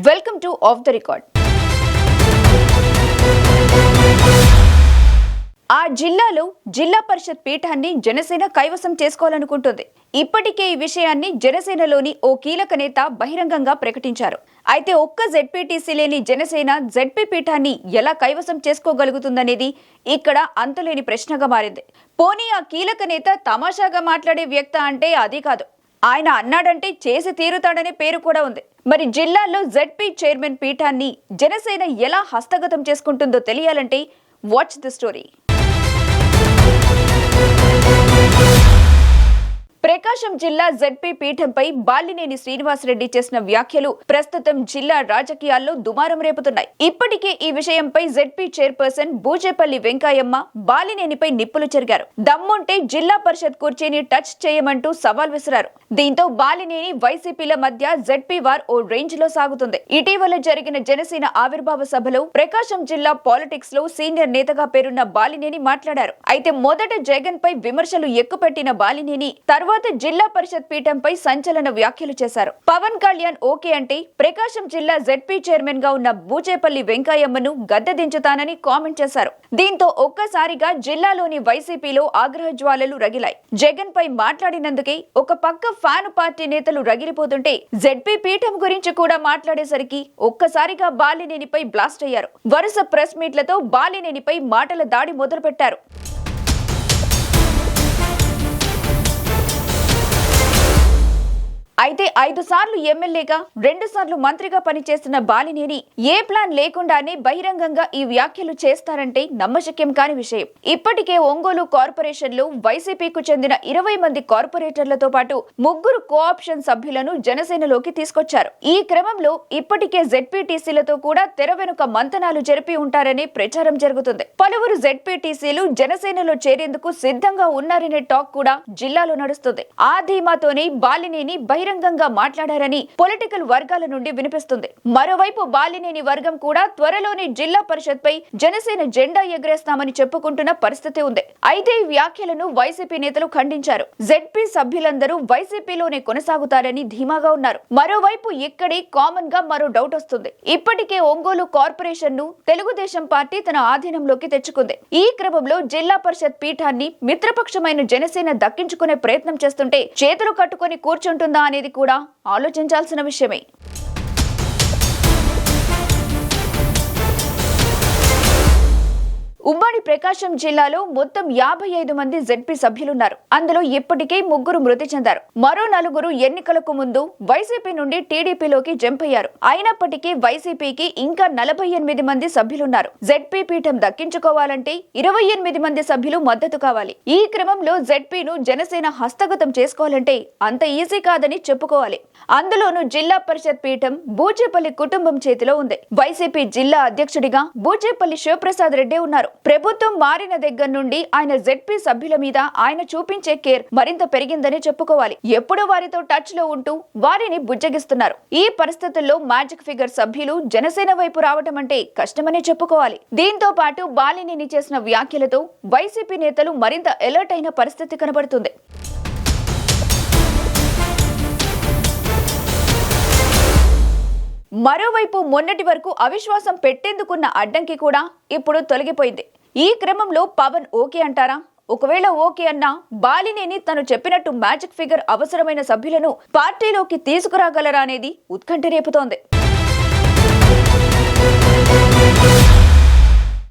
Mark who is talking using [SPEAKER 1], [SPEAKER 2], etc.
[SPEAKER 1] Welcome to of the record. ఆ జిల్లాలో జిల్లా పరిషత్ పీఠాన్ని జనసేన కైవసం చేసుకోవాలనుకుంటుంది. ఇప్పటికే ఈ విషయాన్ని జనసేనలోని ఓ కీలక నేత బహిరంగంగా ప్రకటించారు. అయితే ఒక్క జెడ్పీటీసీ లేని జనసేన జెడ్పీ పీఠాన్ని ఎలా కైవసం చేసుకోగలుగుతుందనేది ఇక్కడ అంతులేని ప్రశ్నగా మారింది. పోనీ ఆ కీలక నేత తమాషాగా మాట్లాడే వ్యక్త అంటే అది కాదు. ఆయన అన్నాడంటే చేసి తీరుతాడనే పేరు కూడా ఉంది. మరి జిల్లాలో జెడ్పీ చైర్మన్ పీఠాన్ని జనసేన ఎలా హస్తగతం చేసుకుంటుందో తెలియాలంటే వాచ్ ది స్టోరీ. ప్రకాశం జిల్లా జెడ్పీ పీఠంపై బాలినేని శ్రీనివాసరెడ్డి చేసిన వ్యాఖ్యలు ప్రస్తుతం జిల్లా రాజకీయాల్లో దుమారం రేపుతున్నాయి. ఇప్పటికే ఈ విషయంపై జెడ్పీ చైర్పర్సన్ బూచేపల్లి వెంకయ్యమ్మ బాలినేనిపై నిప్పులు చెరిగారు. దమ్ముంటే జిల్లా పరిషత్ కుర్చీని టచ్ చేయమంటూ సవాల్ విసిరారు. దీంతో బాలినేని వైసీపీల మధ్య జెడ్పీ వార్ ఓ రేంజ్ లో సాగుతుంది. ఇటీవల జరిగిన జనసేన ఆవిర్భావ సభలో ప్రకాశం జిల్లా పాలిటిక్స్ లో సీనియర్ నేతగా పేరున్న బాలినేని మాట్లాడారు. అయితే మొదట జగన్ పై విమర్శలు ఎక్కుపెట్టిన బాలినేని తర్వాత జిల్లా పరిషత్ పీఠంపై సంచలన వ్యాఖ్యలు చేశారు. పవన్ కళ్యాణ్ ఓకే అంటే ప్రకాశం జిల్లా జెడ్పీ చైర్మన్ గా ఉన్న బూచేపల్లి వెంకయ్యమ్మను గద్దె దించుతానని కామెంట్ చేశారు. దీంతో ఒక్కసారిగా జిల్లాలోని వైసీపీలో ఆగ్రహ జ్వాలలు రగిలాయి. జగన్ పై మాట్లాడినందుకే ఒక పక్క ఫ్యాన్ పార్టీ నేతలు రగిలిపోతుంటే జెడ్పీ పీఠం గురించి కూడా మాట్లాడేసరికి ఒక్కసారిగా బాలినేనిపై బ్లాస్ట్ అయ్యారు. వరుస ప్రెస్ మీట్లతో బాలినేనిపై మాటల దాడి మొదలుపెట్టారు. అయితే 5 సార్లు ఎమ్మెల్యేగా 2 సార్లు మంత్రిగా పనిచేస్తున్న బాలినేని ఏ ప్లాన్ లేకుండానే బహిరంగంగా ఈ వ్యాఖ్యలు చేస్తారంటే నమ్మశక్యం కాని విషయం. ఇప్పటికే ఒంగోలు కార్పొరేషన్ లో వైసీపీకు చెందిన 20 మంది కార్పొరేటర్లతో పాటు 3 కోఆప్షన్ సభ్యులను జనసేనలోకి తీసుకొచ్చారు. ఈ క్రమంలో ఇప్పటికే జెడ్పీటీసీలతో కూడా తెర వెనుక మంతనాలు జరిపి ఉంటారనే ప్రచారం జరుగుతుంది. పలువురు జెడ్పీటీసీలు జనసేనలో చేరేందుకు సిద్ధంగా ఉన్నారనే టాక్ కూడా జిల్లాలో నడుస్తుంది. ఆ ధీమాతోనే బాలినేని బహిరంగంగా మాట్లాడారని పొలిటికల్ వర్గాల నుండి వినిపిస్తుంది. మరోవైపు బాలినేని వర్గం కూడా త్వరలోనే జిల్లా పరిషత్ పై జనసేన జెండా ఎగరేస్తామని చెప్పుకుంటున్న పరిస్థితి ఉంది. అయితే ఈ వ్యాఖ్యలను వైసీపీ నేతలు ఖండించారు. జెడ్పీ సభ్యులందరూ వైసీపీలోనే కొనసాగుతారని ధీమాగా ఉన్నారు. మరోవైపు ఇక్కడే కామన్ గా మరో డౌట్ వస్తుంది. ఇప్పటికే ఒంగోలు కార్పొరేషన్ ను తెలుగుదేశం పార్టీ తన ఆధీనంలోకి తెచ్చుకుంది. ఈ క్రమంలో జిల్లా పరిషత్ పీఠాన్ని మిత్రపక్షమైన జనసేన దక్కించుకునే ప్రయత్నం చేస్తుంటే చేతులు కట్టుకుని కూర్చుంటుందా అనేది కూడా ఆలోచించాల్సిన విషయమే. ఉమ్మడి ప్రకాశం జిల్లాలో మొత్తం 55 మంది జెడ్పీ సభ్యులున్నారు. అందులో ఇప్పటికే 3 మృతి చెందారు. మరో 4 ఎన్నికలకు ముందు వైసీపీ నుండి టీడీపీలోకి జంప్ అయ్యారు. అయినప్పటికీ వైసీపీకి ఇంకా 48 మంది సభ్యులున్నారు. జెడ్పీ పీఠం దక్కించుకోవాలంటే 28 మంది సభ్యులు మద్దతు కావాలి. ఈ క్రమంలో జెడ్పీను జనసేన హస్తగతం చేసుకోవాలంటే అంత ఈజీ కాదని చెప్పుకోవాలి. అందులోనూ జిల్లా పరిషత్ పీఠం బూచేపల్లి కుటుంబం చేతిలో ఉంది. వైసీపీ జిల్లా అధ్యక్షుడిగా బూచేపల్లి శివప్రసాద్ రెడ్డి ఉన్నారు. ప్రభుత్వం మారిన దగ్గర నుండి ఆయన జెడ్పీ సభ్యుల మీద ఆయన చూపించే కేర్ మరింత పెరిగిందని చెప్పుకోవాలి. ఎప్పుడూ వారితో టచ్ లో ఉంటూ వారిని బుజ్జగిస్తున్నారు. ఈ పరిస్థితుల్లో మ్యాజిక్ ఫిగర్ సభ్యులు జనసేన వైపు రావటం అంటే కష్టమనే చెప్పుకోవాలి. దీంతో పాటు బాలినేని చేసిన వ్యాఖ్యలతో వైసీపీ నేతలు మరింత అలర్ట్ అయిన పరిస్థితి కనబడుతుంది. మరోవైపు మొన్నటి వరకు అవిశ్వాసం పెట్టేందుకున్న అడ్డంకి కూడా ఇప్పుడు తొలగిపోయింది. ఈ క్రమంలో పవన్ ఓకే అంటారా? ఒకవేళ ఓకే అన్నా బాలినేని తను చెప్పినట్టు మ్యాజిక్ ఫిగర్ అవసరమైన సభ్యులను పార్టీలోకి తీసుకురాగలరా అనేది ఉత్కంఠ రేపుతోంది.